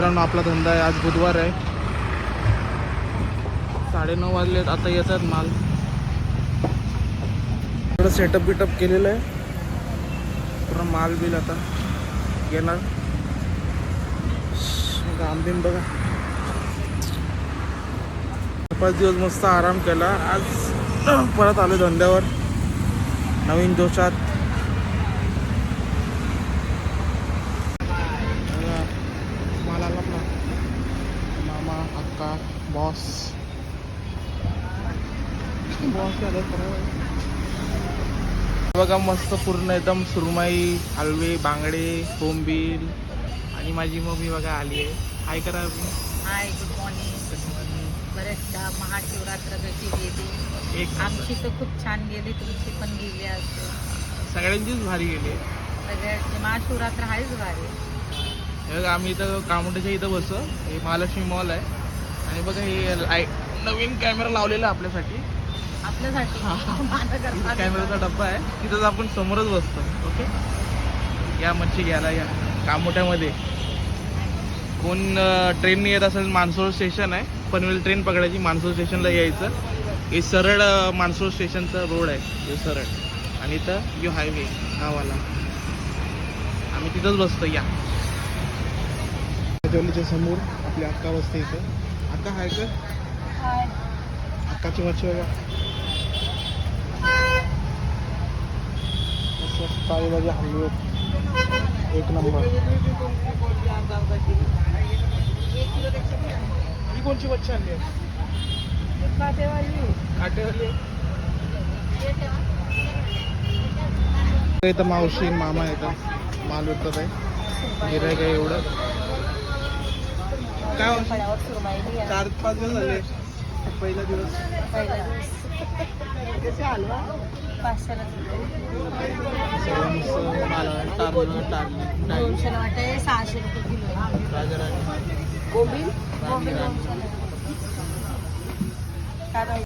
कारण आपला धंदा आहे. आज बुधवार आहे, 9:30 वाजलेत. आता येतात माल. थोडं सेटअप बिटअप केलेलं आहे. पूर्ण माल बिल आता येणार. आंबीन बघा, 5 दिवस मस्त आराम केला. आज परत आलो धंद्यावर नवीन जोशात. माल आला ना, मामा, अक्का, बॉस बघा. मस्त पूर्ण एकदम सुरमई, हलवे, बांगडे, बोंबील. आणि माझी मम्मी बघा आली आहे. हाय करा. हाय, गुड मॉर्निंग. बरेचदा महाशिवरात्र कशी गेली? आमची तर खूप छान गेली, तुमची पण गेली असते. सगळ्यांचीच भारी गेली. सगळ्याची महाशिवरात्र आहेच भारी. हे बघा, आम्ही इथं कामोठ्याच्या इथं बसतो. हे महालक्ष्मी मॉल आहे. आणि बघा हे नवीन कॅमेरा लावलेला आहे आपल्यासाठी. कॅमेराचा डब्बा आहे तिथंच, आपण समोरच बसतो. ओके, या मच्छी घ्यायला या कामोठ्यामध्ये. कोण ट्रेनने येत असेल, मानसोळ स्टेशन आहे, पनवेल ट्रेन पकडायची, मानसोळ स्टेशनला यायचं. हे सरळ मानसोळ स्टेशनचा रोड आहे, हे सरळ. आणि इथं यो हायवे गावाला, आम्ही तिथंच बसतो. या जवळच्या समोर आपली अक्का बसते इथं. अक्का हाय का? अक्काची मच्छी बघा, पालेभाजी हलवे एक नंबर. ही कोणची मच्छी आणली आहे? काटेवाली. इथं मावशी मामा येतात, माल विकत आहे. गिऱ्हाईक आहे एवढं काय? 4-5 दिवस झाले. पहिला दिवस ₹600 किलो.